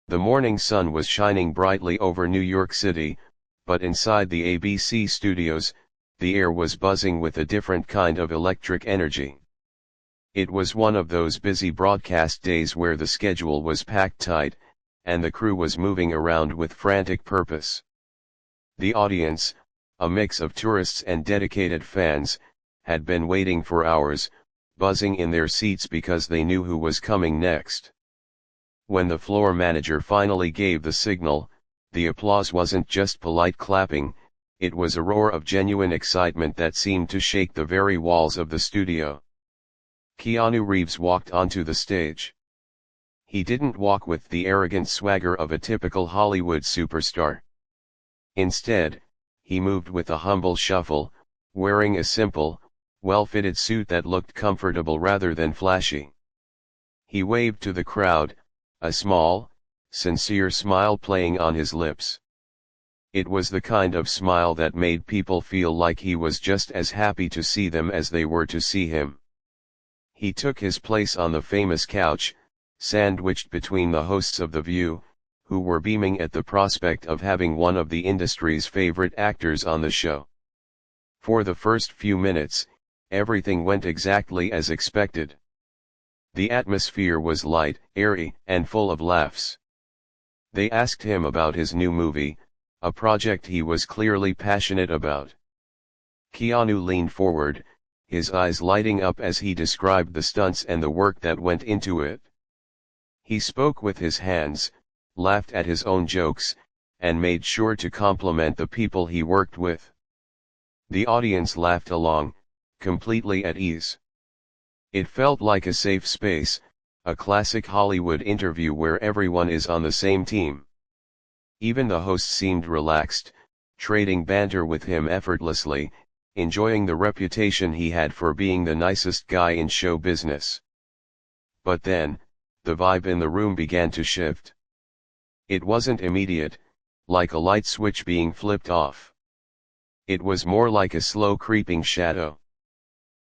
The morning sun was shining brightly over New York City, but inside the ABC studios, the air was buzzing with a different kind of electric energy. It was one of those busy broadcast days where the schedule was packed tight, and the crew was moving around with frantic purpose. The audience, a mix of tourists and dedicated fans, had been waiting for hours, buzzing in their seats because they knew who was coming next. When the floor manager finally gave the signal, the applause wasn't just polite clapping, it was a roar of genuine excitement that seemed to shake the very walls of the studio. Keanu Reeves walked onto the stage. He didn't walk with the arrogant swagger of a typical Hollywood superstar. Instead, he moved with a humble shuffle, wearing a simple, well-fitted suit that looked comfortable rather than flashy. He waved to the crowd, a small, sincere smile playing on his lips. It was the kind of smile that made people feel like he was just as happy to see them as they were to see him. He took his place on the famous couch, sandwiched between the hosts of The View, who were beaming at the prospect of having one of the industry's favorite actors on the show. For the first few minutes, everything went exactly as expected. The atmosphere was light, airy, and full of laughs. They asked him about his new movie, a project he was clearly passionate about. Keanu leaned forward, his eyes lighting up as he described the stunts and the work that went into it. He spoke with his hands, laughed at his own jokes, and made sure to compliment the people he worked with. The audience laughed along, completely at ease. It felt like a safe space, a classic Hollywood interview where everyone is on the same team. Even the host seemed relaxed, trading banter with him effortlessly, enjoying the reputation he had for being the nicest guy in show business. But then, the vibe in the room began to shift. It wasn't immediate, like a light switch being flipped off. It was more like a slow creeping shadow.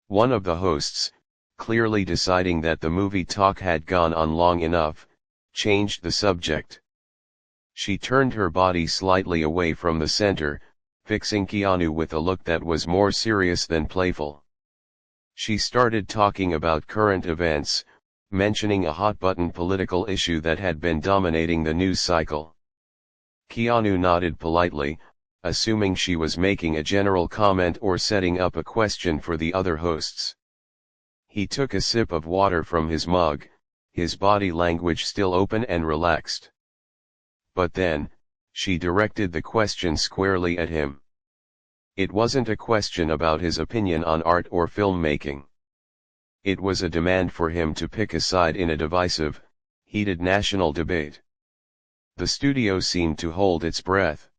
One of the hosts, clearly deciding that the movie talk had gone on long enough, changed the subject. She turned her body slightly away from the center, fixing Keanu with a look that was more serious than playful. She started talking about current events, mentioning a hot-button political issue that had been dominating the news cycle. Keanu nodded politely, assuming she was making a general comment or setting up a question for the other hosts. He took a sip of water from his mug, his body language still open and relaxed. But then, she directed the question squarely at him. It wasn't a question about his opinion on art or filmmaking. It was a demand for him to pick a side in a divisive, heated national debate. The studio seemed to hold its breath.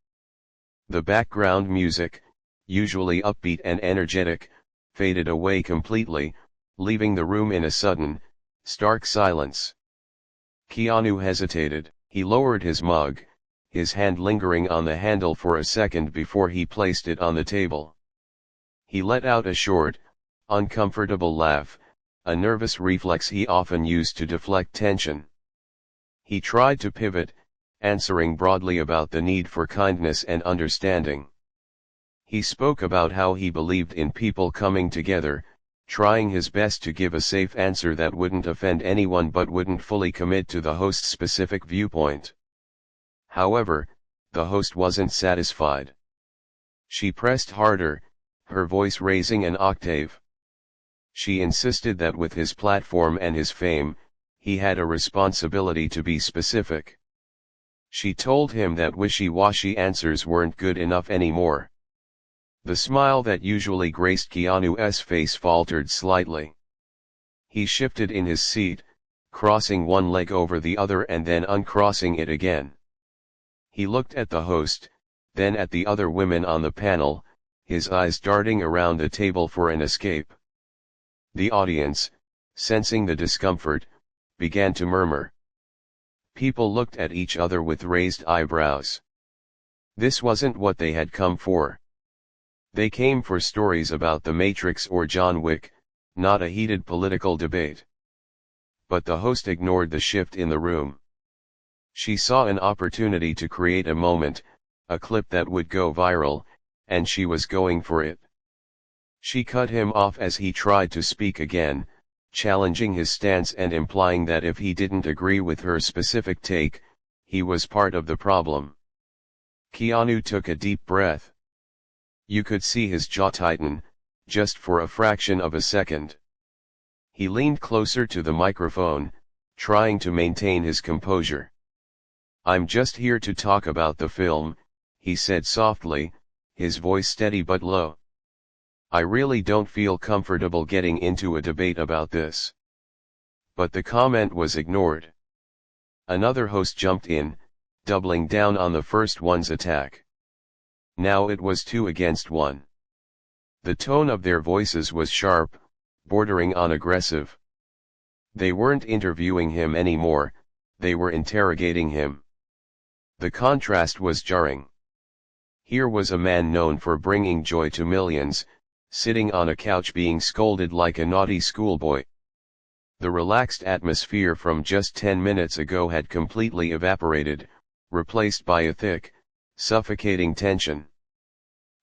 The background music, usually upbeat and energetic, faded away completely, leaving the room in a sudden, stark silence. Keanu hesitated. He lowered his mug, his hand lingering on the handle for a second before he placed it on the table. He let out a short, uncomfortable laugh, a nervous reflex he often used to deflect tension. He tried to pivot, answering broadly about the need for kindness and understanding. He spoke about how he believed in people coming together, trying his best to give a safe answer that wouldn't offend anyone but wouldn't fully commit to the host's specific viewpoint. However, the host wasn't satisfied. She pressed harder, her voice raising an octave. She insisted that with his platform and his fame, he had a responsibility to be specific. She told him that wishy-washy answers weren't good enough anymore. The smile that usually graced Keanu's face faltered slightly. He shifted in his seat, crossing one leg over the other and then uncrossing it again. He looked at the host, then at the other women on the panel, his eyes darting around the table for an escape. The audience, sensing the discomfort, began to murmur. People looked at each other with raised eyebrows. This wasn't what they had come for. They came for stories about The Matrix or John Wick, not a heated political debate. But the host ignored the shift in the room. She saw an opportunity to create a moment, a clip that would go viral, and she was going for it. She cut him off as he tried to speak again, challenging his stance and implying that if he didn't agree with her specific take, he was part of the problem. Keanu took a deep breath. You could see his jaw tighten, just for a fraction of a second. He leaned closer to the microphone, trying to maintain his composure. I'm just here to talk about the film, he said softly, his voice steady but low. I really don't feel comfortable getting into a debate about this. But the comment was ignored. Another host jumped in, doubling down on the first one's attack. Now it was 2 against 1. The tone of their voices was sharp, bordering on aggressive. They weren't interviewing him anymore, they were interrogating him. The contrast was jarring. Here was a man known for bringing joy to millions, sitting on a couch being scolded like a naughty schoolboy. The relaxed atmosphere from just 10 minutes ago had completely evaporated, replaced by a thick, suffocating tension.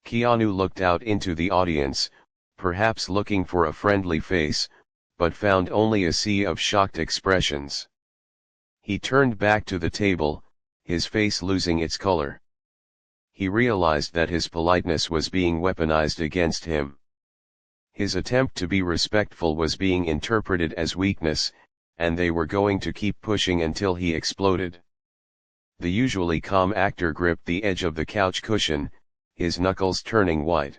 Keanu looked out into the audience, perhaps looking for a friendly face, but found only a sea of shocked expressions. He turned back to the table, his face losing its color. He realized that his politeness was being weaponized against him. His attempt to be respectful was being interpreted as weakness, and they were going to keep pushing until he exploded. The usually calm actor gripped the edge of the couch cushion, his knuckles turning white.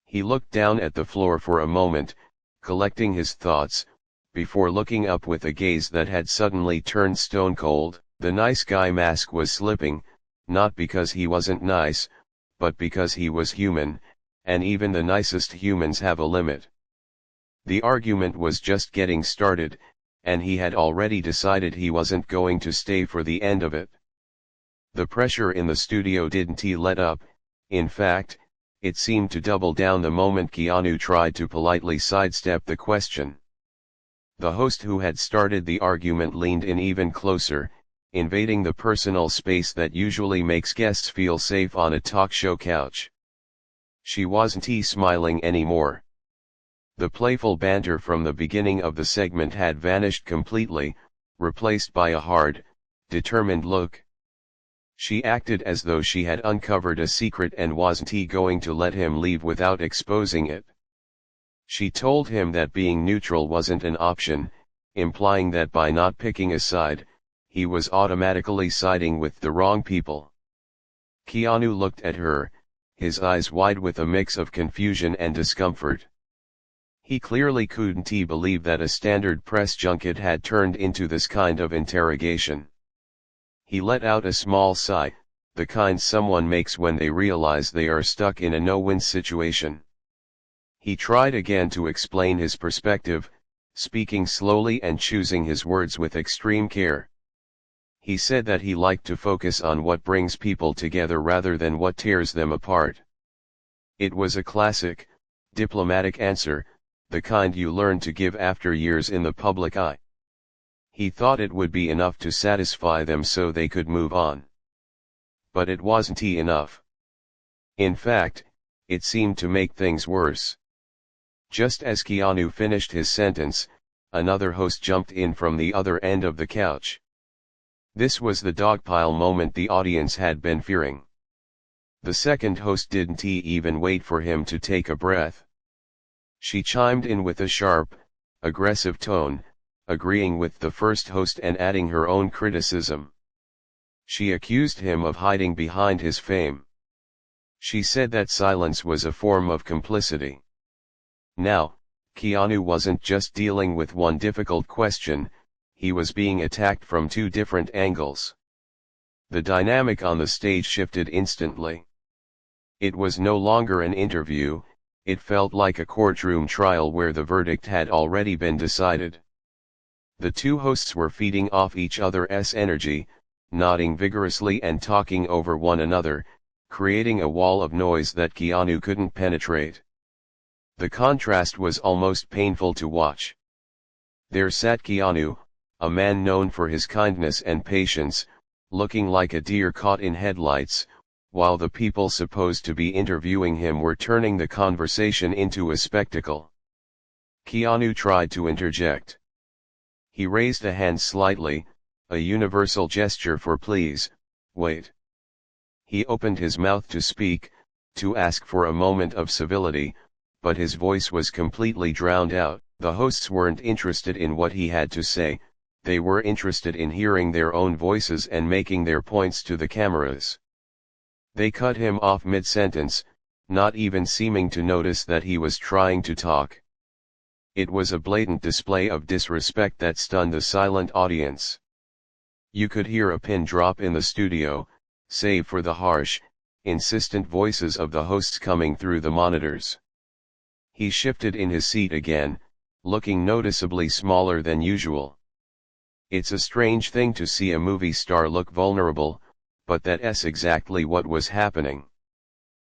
He looked down at the floor for a moment, collecting his thoughts, before looking up with a gaze that had suddenly turned stone cold. The nice guy mask was slipping, not because he wasn't nice, but because he was human, and even the nicest humans have a limit. The argument was just getting started, and he had already decided he wasn't going to stay for the end of it. The pressure in the studio didn't let up, in fact, it seemed to double down the moment Keanu tried to politely sidestep the question. The host who had started the argument leaned in even closer, invading the personal space that usually makes guests feel safe on a talk show couch. She wasn't smiling anymore. The playful banter from the beginning of the segment had vanished completely, replaced by a hard, determined look. She acted as though she had uncovered a secret and wasn't going to let him leave without exposing it. She told him that being neutral wasn't an option, implying that by not picking a side, he was automatically siding with the wrong people. Keanu looked at her, his eyes wide with a mix of confusion and discomfort. He clearly couldn't believe that a standard press junket had turned into this kind of interrogation. He let out a small sigh, the kind someone makes when they realize they are stuck in a no-win situation. He tried again to explain his perspective, speaking slowly and choosing his words with extreme care. He said that he liked to focus on what brings people together rather than what tears them apart. It was a classic, diplomatic answer, the kind you learn to give after years in the public eye. He thought it would be enough to satisfy them so they could move on. But it wasn't enough. In fact, it seemed to make things worse. Just as Keanu finished his sentence, another host jumped in from the other end of the couch. This was the dogpile moment the audience had been fearing. The second host didn't even wait for him to take a breath. She chimed in with a sharp, aggressive tone, agreeing with the first host and adding her own criticism. She accused him of hiding behind his fame. She said that silence was a form of complicity. Now, Keanu wasn't just dealing with one difficult question, he was being attacked from 2 different angles. The dynamic on the stage shifted instantly. It was no longer an interview, it felt like a courtroom trial where the verdict had already been decided. The 2 hosts were feeding off each other's energy, nodding vigorously and talking over one another, creating a wall of noise that Keanu couldn't penetrate. The contrast was almost painful to watch. There sat Keanu, a man known for his kindness and patience, looking like a deer caught in headlights, while the people supposed to be interviewing him were turning the conversation into a spectacle. Keanu tried to interject. He raised a hand slightly, a universal gesture for please, wait. He opened his mouth to speak, to ask for a moment of civility, but his voice was completely drowned out. The hosts weren't interested in what he had to say, they were interested in hearing their own voices and making their points to the cameras. They cut him off mid-sentence, not even seeming to notice that he was trying to talk. It was a blatant display of disrespect that stunned the silent audience. You could hear a pin drop in the studio, save for the harsh, insistent voices of the hosts coming through the monitors. He shifted in his seat again, looking noticeably smaller than usual. It's a strange thing to see a movie star look vulnerable, but that's exactly what was happening.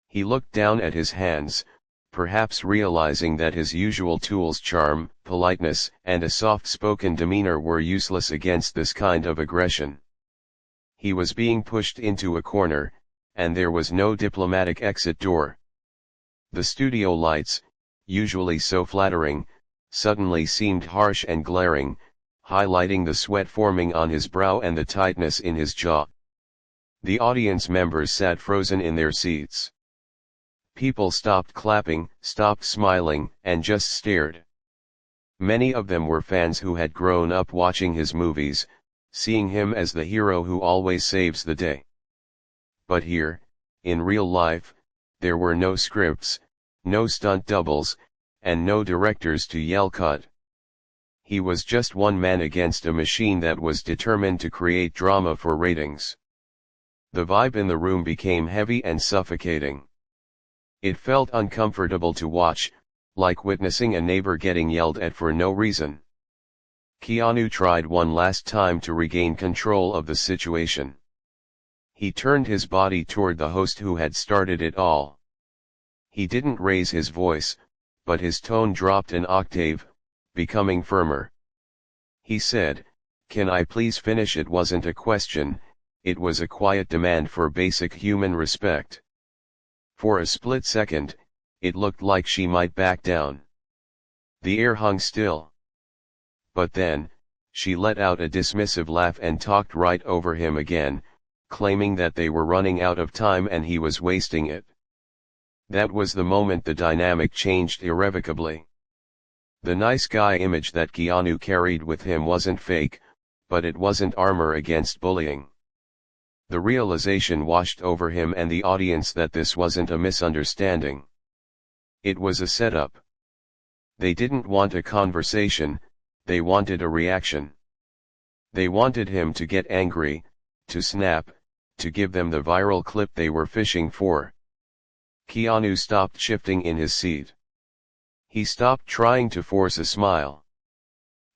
He looked down at his hands, perhaps realizing that his usual tools, charm, politeness, and a soft-spoken demeanor were useless against this kind of aggression. He was being pushed into a corner, and there was no diplomatic exit door. The studio lights, usually so flattering, suddenly seemed harsh and glaring, highlighting the sweat forming on his brow and the tightness in his jaw. The audience members sat frozen in their seats. People stopped clapping, stopped smiling, and just stared. Many of them were fans who had grown up watching his movies, seeing him as the hero who always saves the day. But here, in real life, there were no scripts, no stunt doubles, and no directors to yell cut. He was just one man against a machine that was determined to create drama for ratings. The vibe in the room became heavy and suffocating. It felt uncomfortable to watch, like witnessing a neighbor getting yelled at for no reason. Keanu tried one last time to regain control of the situation. He turned his body toward the host who had started it all. He didn't raise his voice, but his tone dropped an octave, becoming firmer. He said, "Can I please finish?" It wasn't a question, it was a quiet demand for basic human respect. For a split second, it looked like she might back down. The air hung still. But then, she let out a dismissive laugh and talked right over him again, claiming that they were running out of time and he was wasting it. That was the moment the dynamic changed irrevocably. The nice guy image that Keanu carried with him wasn't fake, but it wasn't armor against bullying. The realization washed over him and the audience that this wasn't a misunderstanding. It was a setup. They didn't want a conversation, they wanted a reaction. They wanted him to get angry, to snap, to give them the viral clip they were fishing for. Keanu stopped shifting in his seat. He stopped trying to force a smile.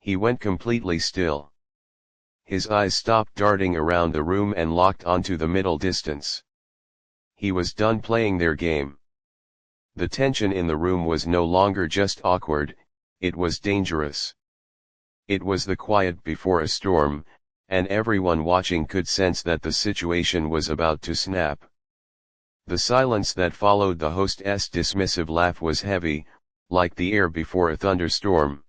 He went completely still. His eyes stopped darting around the room and locked onto the middle distance. He was done playing their game. The tension in the room was no longer just awkward, it was dangerous. It was the quiet before a storm, and everyone watching could sense that the situation was about to snap. The silence that followed the host's dismissive laugh was heavy, like the air before a thunderstorm.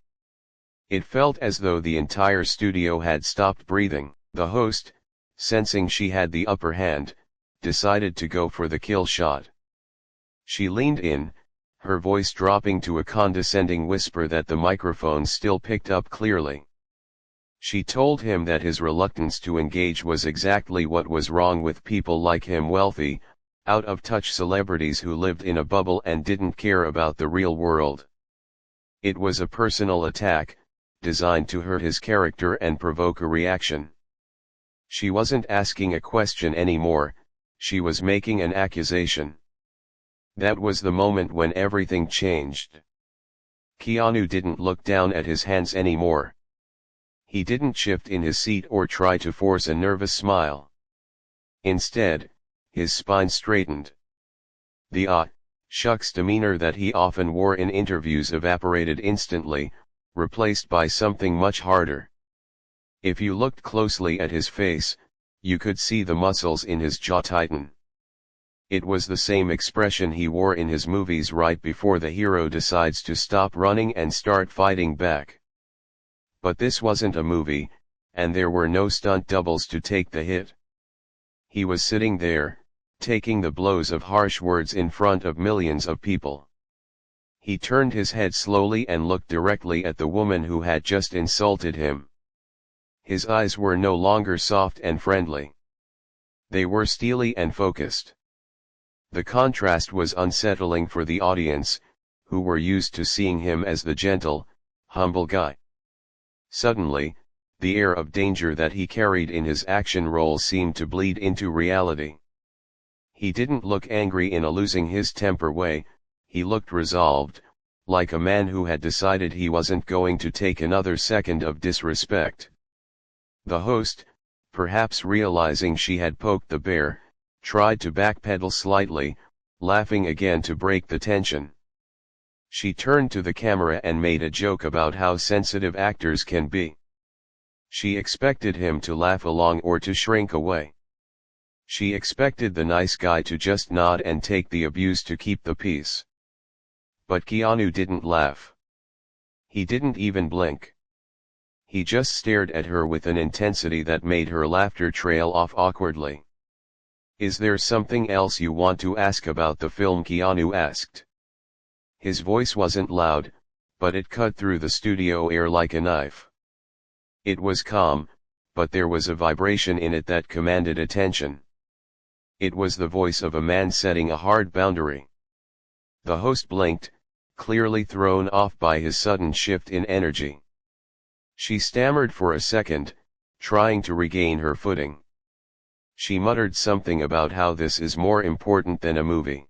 It felt as though the entire studio had stopped breathing. The host, sensing she had the upper hand, decided to go for the kill shot. She leaned in, her voice dropping to a condescending whisper that the microphone still picked up clearly. She told him that his reluctance to engage was exactly what was wrong with people like him, wealthy, out-of-touch celebrities who lived in a bubble and didn't care about the real world. It was a personal attack, designed to hurt his character and provoke a reaction. She wasn't asking a question anymore, she was making an accusation. That was the moment when everything changed. Keanu didn't look down at his hands anymore. He didn't shift in his seat or try to force a nervous smile. Instead, his spine straightened. The shucks demeanor that he often wore in interviews evaporated instantly, replaced by something much harder. If you looked closely at his face, you could see the muscles in his jaw tighten. It was the same expression he wore in his movies right before the hero decides to stop running and start fighting back. But this wasn't a movie, and there were no stunt doubles to take the hit. He was sitting there, taking the blows of harsh words in front of millions of people. He turned his head slowly and looked directly at the woman who had just insulted him. His eyes were no longer soft and friendly. They were steely and focused. The contrast was unsettling for the audience, who were used to seeing him as the gentle, humble guy. Suddenly, the air of danger that he carried in his action role seemed to bleed into reality. He didn't look angry in a losing his temper way, he looked resolved, like a man who had decided he wasn't going to take another second of disrespect. The host, perhaps realizing she had poked the bear, tried to backpedal slightly, laughing again to break the tension. She turned to the camera and made a joke about how sensitive actors can be. She expected him to laugh along or to shrink away. She expected the nice guy to just nod and take the abuse to keep the peace. But Keanu didn't laugh. He didn't even blink. He just stared at her with an intensity that made her laughter trail off awkwardly. "Is there something else you want to ask about the film?" Keanu asked. His voice wasn't loud, but it cut through the studio air like a knife. It was calm, but there was a vibration in it that commanded attention. It was the voice of a man setting a hard boundary. The host blinked, clearly thrown off by his sudden shift in energy. She stammered for a second, trying to regain her footing. She muttered something about how this is more important than a movie.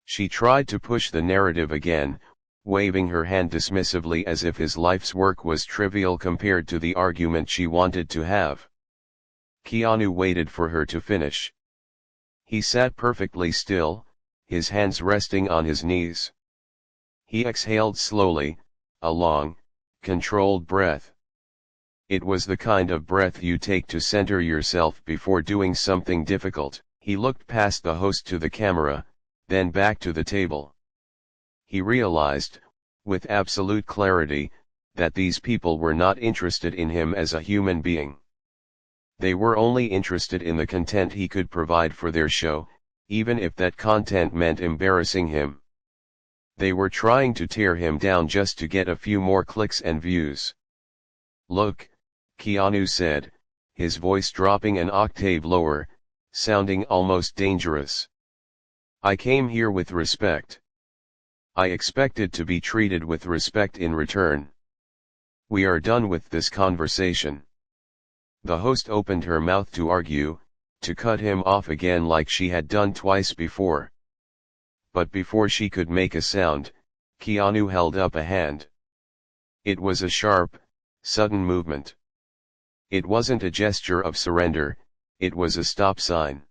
She tried to push the narrative again, waving her hand dismissively as if his life's work was trivial compared to the argument she wanted to have. Keanu waited for her to finish. He sat perfectly still, his hands resting on his knees. He exhaled slowly, a long, controlled breath. It was the kind of breath you take to center yourself before doing something difficult. He looked past the host to the camera, then back to the table. He realized, with absolute clarity, that these people were not interested in him as a human being. They were only interested in the content he could provide for their show, even if that content meant embarrassing him. They were trying to tear him down just to get a few more clicks and views. "Look," Keanu said, his voice dropping an octave lower, sounding almost dangerous. "I came here with respect. I expected to be treated with respect in return. We are done with this conversation." The host opened her mouth to argue, to cut him off again like she had done twice before. But before she could make a sound, Keanu held up a hand. It was a sharp, sudden movement. It wasn't a gesture of surrender, it was a stop sign.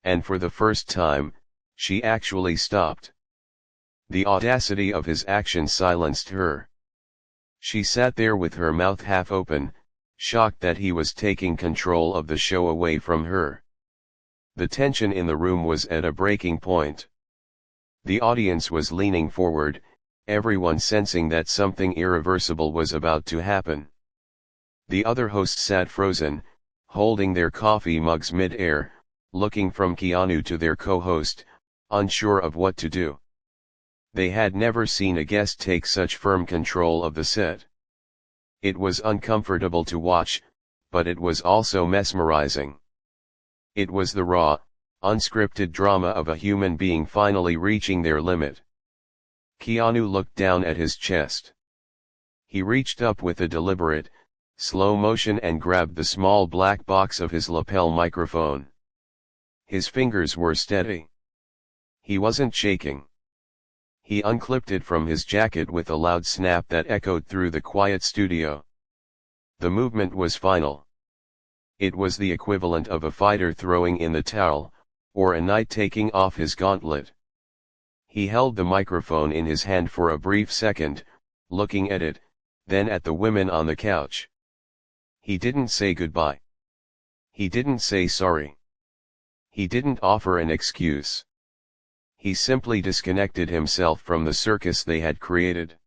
And for the first time, she actually stopped. The audacity of his action silenced her. She sat there with her mouth half open, shocked that he was taking control of the show away from her. The tension in the room was at a breaking point. The audience was leaning forward, everyone sensing that something irreversible was about to happen. The other hosts sat frozen, holding their coffee mugs mid-air, looking from Keanu to their co-host, unsure of what to do. They had never seen a guest take such firm control of the set. It was uncomfortable to watch, but it was also mesmerizing. It was the raw, unscripted drama of a human being finally reaching their limit. Keanu looked down at his chest. He reached up with a deliberate, slow motion and grabbed the small black box of his lapel microphone. His fingers were steady. He wasn't shaking. He unclipped it from his jacket with a loud snap that echoed through the quiet studio. The movement was final. It was the equivalent of a fighter throwing in the towel, or a knight taking off his gauntlet. He held the microphone in his hand for a brief second, looking at it, then at the women on the couch. He didn't say goodbye. He didn't say sorry. He didn't offer an excuse. He simply disconnected himself from the circus they had created.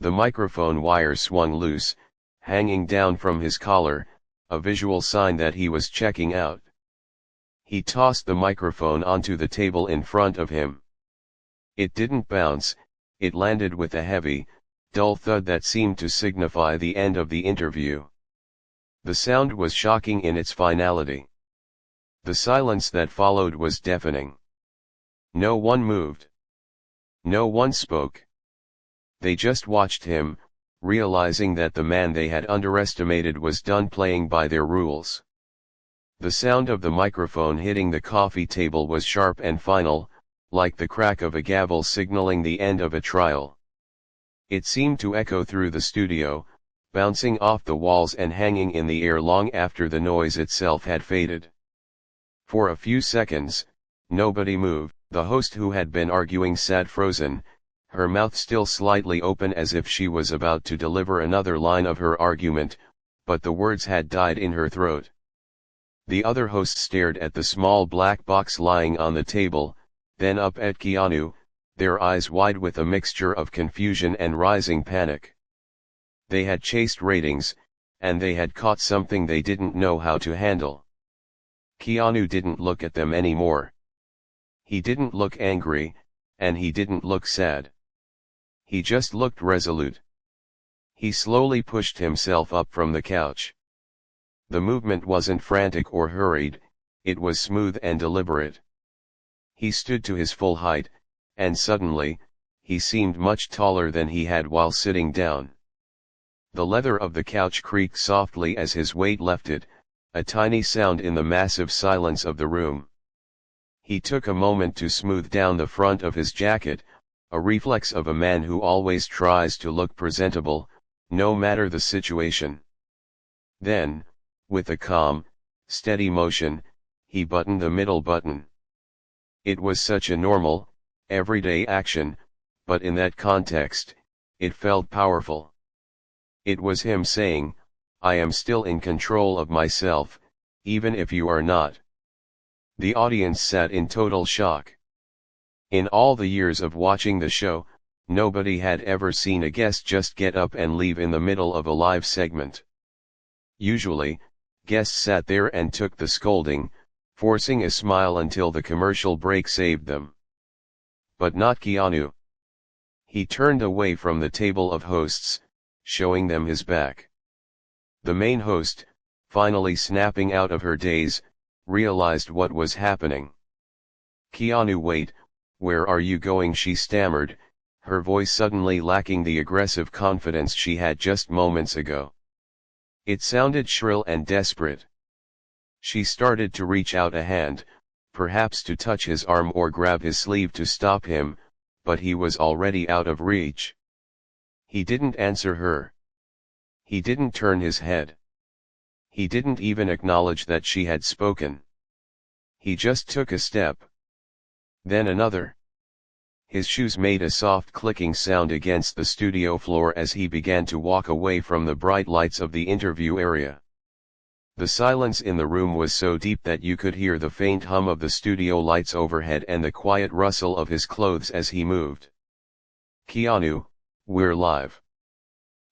The microphone wire swung loose, hanging down from his collar, a visual sign that he was checking out. He tossed the microphone onto the table in front of him. It didn't bounce, it landed with a heavy, dull thud that seemed to signify the end of the interview. The sound was shocking in its finality. The silence that followed was deafening. No one moved. No one spoke. They just watched him, realizing that the man they had underestimated was done playing by their rules. The sound of the microphone hitting the coffee table was sharp and final, like the crack of a gavel signaling the end of a trial. It seemed to echo through the studio, bouncing off the walls and hanging in the air long after the noise itself had faded. For a few seconds, nobody moved. The host, who had been arguing, sat frozen, her mouth still slightly open as if she was about to deliver another line of her argument, but the words had died in her throat. The other hosts stared at the small black box lying on the table, then up at Keanu, their eyes wide with a mixture of confusion and rising panic. They had chased ratings, and they had caught something they didn't know how to handle. Keanu didn't look at them anymore. He didn't look angry, and he didn't look sad. He just looked resolute. He slowly pushed himself up from the couch. The movement wasn't frantic or hurried, it was smooth and deliberate. He stood to his full height, and suddenly, he seemed much taller than he had while sitting down. The leather of the couch creaked softly as his weight left it, a tiny sound in the massive silence of the room. He took a moment to smooth down the front of his jacket, a reflex of a man who always tries to look presentable, no matter the situation. Then, with a calm, steady motion, he buttoned the middle button. It was such a normal, everyday action, but in that context, it felt powerful. It was him saying, "I am still in control of myself, even if you are not." The audience sat in total shock. In all the years of watching the show, nobody had ever seen a guest just get up and leave in the middle of a live segment. Usually, guests sat there and took the scolding, forcing a smile until the commercial break saved them. But not Keanu. He turned away from the table of hosts, showing them his back. The main host, finally snapping out of her daze, realized what was happening. "Keanu, wait, where are you going?" she stammered, her voice suddenly lacking the aggressive confidence she had just moments ago. It sounded shrill and desperate. She started to reach out a hand, perhaps to touch his arm or grab his sleeve to stop him, but he was already out of reach. He didn't answer her. He didn't turn his head. He didn't even acknowledge that she had spoken. He just took a step. Then another. His shoes made a soft clicking sound against the studio floor as he began to walk away from the bright lights of the interview area. The silence in the room was so deep that you could hear the faint hum of the studio lights overhead and the quiet rustle of his clothes as he moved. "Keanu, we're live!"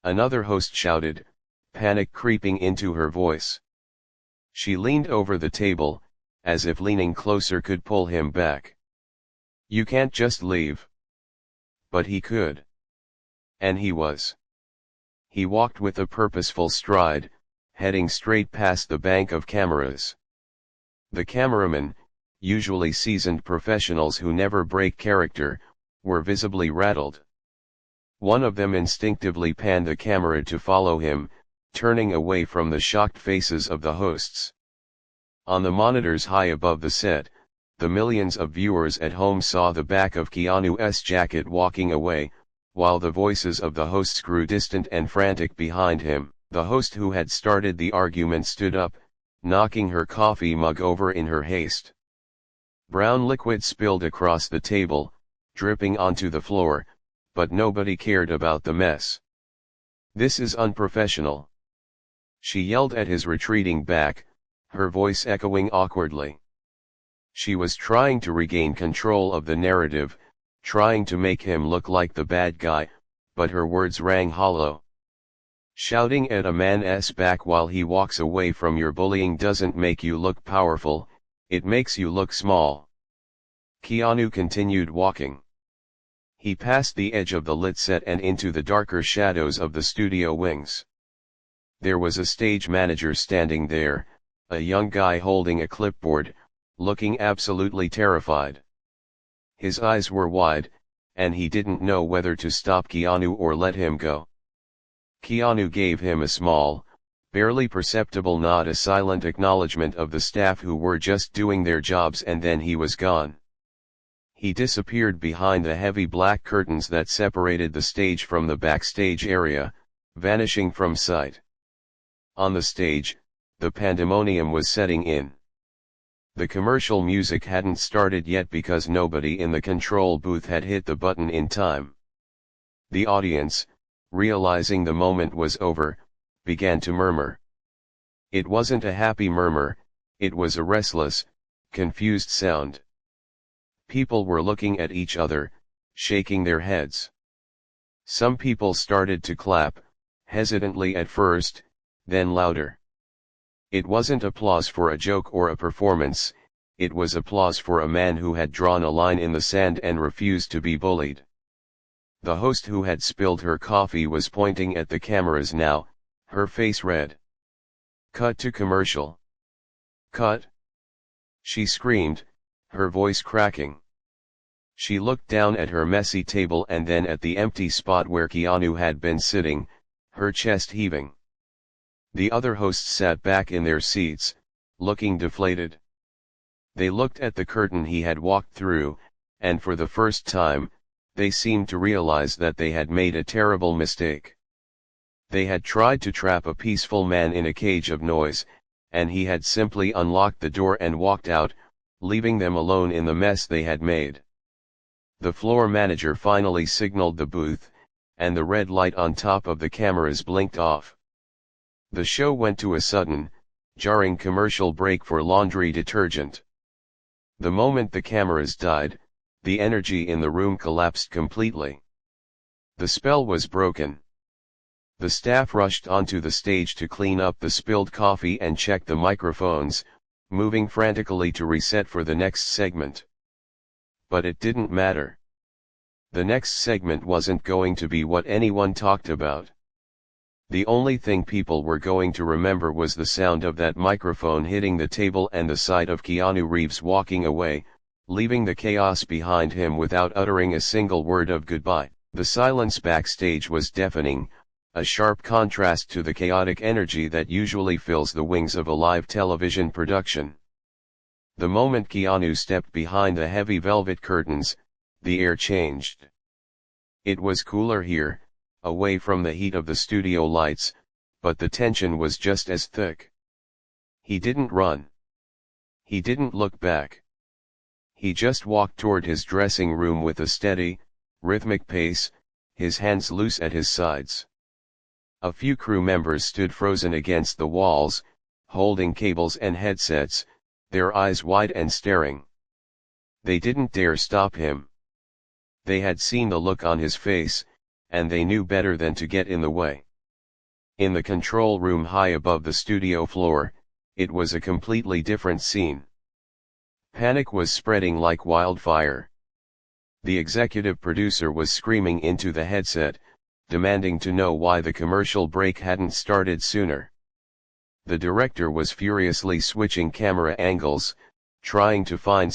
another host shouted, panic creeping into her voice. She leaned over the table, as if leaning closer could pull him back. "You can't just leave." But he could. And he was. He walked with a purposeful stride, heading straight past the bank of cameras. The cameramen, usually seasoned professionals who never break character, were visibly rattled. One of them instinctively panned the camera to follow him, turning away from the shocked faces of the hosts. On the monitors high above the set, the millions of viewers at home saw the back of Keanu's jacket walking away, while the voices of the hosts grew distant and frantic behind him. The host who had started the argument stood up, knocking her coffee mug over in her haste. Brown liquid spilled across the table, dripping onto the floor, but nobody cared about the mess. "This is unprofessional," she yelled at his retreating back, her voice echoing awkwardly. She was trying to regain control of the narrative, trying to make him look like the bad guy, but her words rang hollow. Shouting at a man's back while he walks away from your bullying doesn't make you look powerful, it makes you look small. Keanu continued walking. He passed the edge of the lit set and into the darker shadows of the studio wings. There was a stage manager standing there, a young guy holding a clipboard, looking absolutely terrified. His eyes were wide, and he didn't know whether to stop Keanu or let him go. Keanu gave him a small, barely perceptible nod, a silent acknowledgement of the staff who were just doing their jobs, and then he was gone. He disappeared behind the heavy black curtains that separated the stage from the backstage area, vanishing from sight. On the stage, the pandemonium was setting in. The commercial music hadn't started yet because nobody in the control booth had hit the button in time. The audience, realizing the moment was over, began to murmur. It wasn't a happy murmur, it was a restless, confused sound. People were looking at each other, shaking their heads. Some people started to clap, hesitantly at first, then louder. It wasn't applause for a joke or a performance, it was applause for a man who had drawn a line in the sand and refused to be bullied. The host who had spilled her coffee was pointing at the cameras now, her face red. Cut to commercial. Cut! She screamed, her voice cracking. She looked down at her messy table and then at the empty spot where Keanu had been sitting, her chest heaving. The other hosts sat back in their seats, looking deflated. They looked at the curtain he had walked through, and for the first time, they seemed to realize that they had made a terrible mistake. They had tried to trap a peaceful man in a cage of noise, and he had simply unlocked the door and walked out, leaving them alone in the mess they had made. The floor manager finally signaled the booth, and the red light on top of the cameras blinked off. The show went to a sudden, jarring commercial break for laundry detergent. The moment the cameras died, the energy in the room collapsed completely. The spell was broken. The staff rushed onto the stage to clean up the spilled coffee and check the microphones, moving frantically to reset for the next segment. But it didn't matter. The next segment wasn't going to be what anyone talked about. The only thing people were going to remember was the sound of that microphone hitting the table and the sight of Keanu Reeves walking away, leaving the chaos behind him without uttering a single word of goodbye. The silence backstage was deafening, a sharp contrast to the chaotic energy that usually fills the wings of a live television production. The moment Keanu stepped behind the heavy velvet curtains, the air changed. It was cooler here, away from the heat of the studio lights, but the tension was just as thick. He didn't run. He didn't look back. He just walked toward his dressing room with a steady, rhythmic pace, his hands loose at his sides. A few crew members stood frozen against the walls, holding cables and headsets, their eyes wide and staring. They didn't dare stop him. They had seen the look on his face, and they knew better than to get in the way. In the control room high above the studio floor, it was a completely different scene. Panic was spreading like wildfire. The executive producer was screaming into the headset, demanding to know why the commercial break hadn't started sooner. The director was furiously switching camera angles, trying to find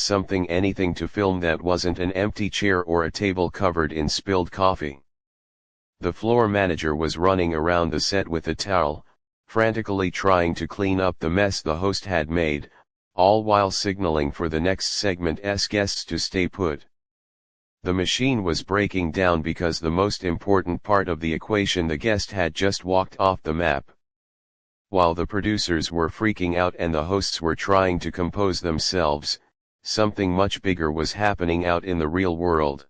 anything to film that wasn't an empty chair or a table covered in spilled coffee. The floor manager was running around the set with a towel, frantically trying to clean up the mess the host had made, all while signaling for the next segment's guests to stay put. The machine was breaking down because the most important part of the equation, the guest, had just walked off the map. While the producers were freaking out and the hosts were trying to compose themselves, something much bigger was happening out in the real world.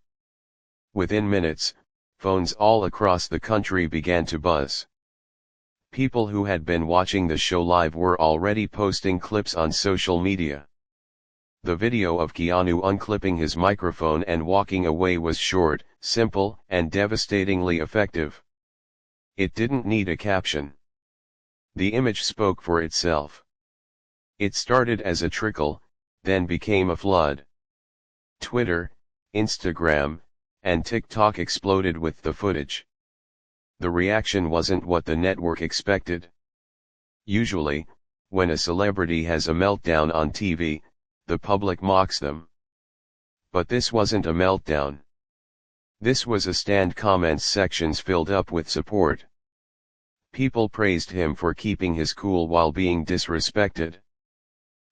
Within minutes, phones all across the country began to buzz. People who had been watching the show live were already posting clips on social media. The video of Keanu unclipping his microphone and walking away was short, simple, and devastatingly effective. It didn't need a caption. The image spoke for itself. It started as a trickle, then became a flood. Twitter, Instagram, and TikTok exploded with the footage. The reaction wasn't what the network expected. Usually, when a celebrity has a meltdown on TV, the public mocks them. But this wasn't a meltdown. This was a stand. Comments sections filled up with support. People praised him for keeping his cool while being disrespected.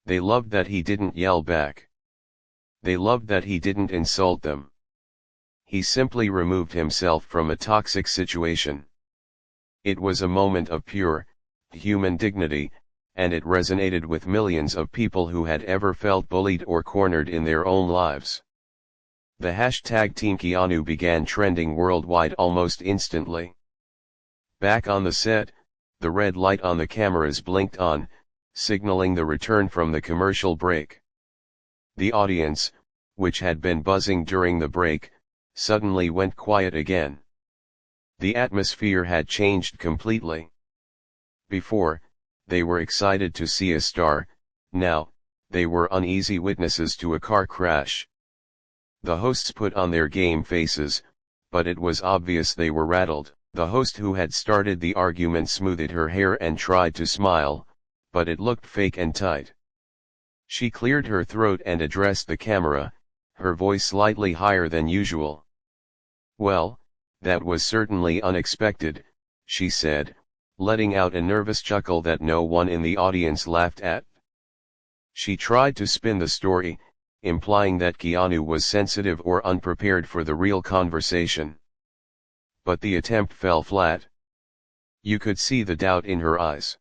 They loved that he didn't yell back. They loved that he didn't insult them. He simply removed himself from a toxic situation. It was a moment of pure, human dignity, and it resonated with millions of people who had ever felt bullied or cornered in their own lives. The hashtag Team Keanu began trending worldwide almost instantly. Back on the set, the red light on the cameras blinked on, signaling the return from the commercial break. The audience, which had been buzzing during the break, suddenly went quiet again. The atmosphere had changed completely. Before, they were excited to see a star, now, they were uneasy witnesses to a car crash. The hosts put on their game faces, but it was obvious they were rattled. The host who had started the argument smoothed her hair and tried to smile, but it looked fake and tight. She cleared her throat and addressed the camera, her voice slightly higher than usual. "Well, that was certainly unexpected," she said, letting out a nervous chuckle that no one in the audience laughed at. She tried to spin the story, implying that Keanu was sensitive or unprepared for the real conversation. But the attempt fell flat. You could see the doubt in her eyes.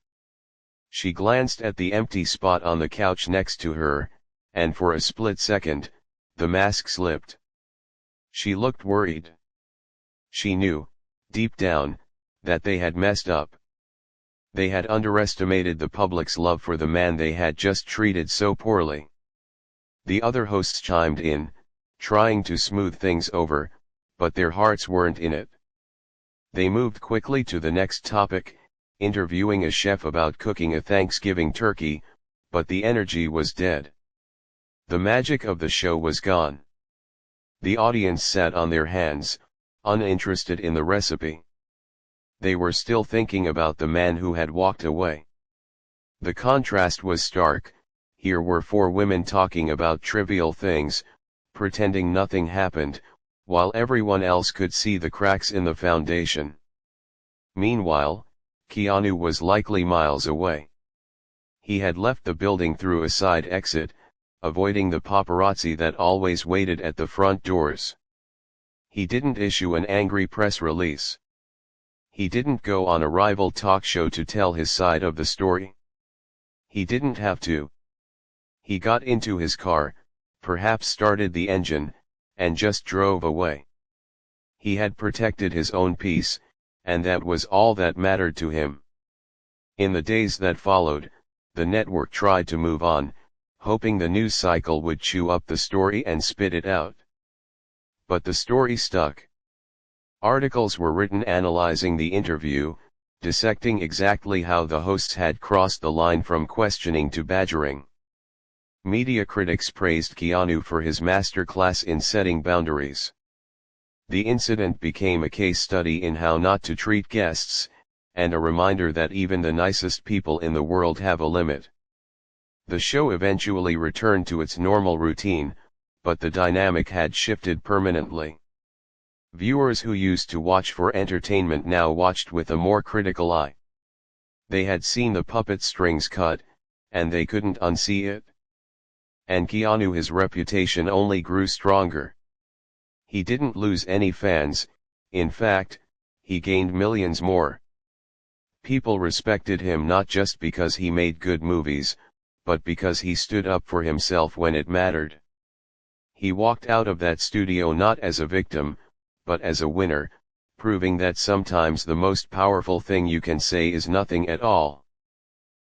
She glanced at the empty spot on the couch next to her, and for a split second, the mask slipped. She looked worried. She knew, deep down, that they had messed up. They had underestimated the public's love for the man they had just treated so poorly. The other hosts chimed in, trying to smooth things over, but their hearts weren't in it. They moved quickly to the next topic, interviewing a chef about cooking a Thanksgiving turkey, but the energy was dead. The magic of the show was gone. The audience sat on their hands, uninterested in the recipe. They were still thinking about the man who had walked away. The contrast was stark. Here were four women talking about trivial things, pretending nothing happened, while everyone else could see the cracks in the foundation. Meanwhile, Keanu was likely miles away. He had left the building through a side exit, avoiding the paparazzi that always waited at the front doors. He didn't issue an angry press release. He didn't go on a rival talk show to tell his side of the story. He didn't have to. He got into his car, perhaps started the engine, and just drove away. He had protected his own peace, and that was all that mattered to him. In the days that followed, the network tried to move on, hoping the news cycle would chew up the story and spit it out. But the story stuck. Articles were written analyzing the interview, dissecting exactly how the hosts had crossed the line from questioning to badgering. Media critics praised Keanu for his masterclass in setting boundaries. The incident became a case study in how not to treat guests, and a reminder that even the nicest people in the world have a limit. The show eventually returned to its normal routine, but the dynamic had shifted permanently. Viewers who used to watch for entertainment now watched with a more critical eye. They had seen the puppet strings cut, and they couldn't unsee it. And Keanu, his reputation only grew stronger. He didn't lose any fans, in fact, he gained millions more. People respected him not just because he made good movies, but because he stood up for himself when it mattered. He walked out of that studio not as a victim, but as a winner, proving that sometimes the most powerful thing you can say is nothing at all.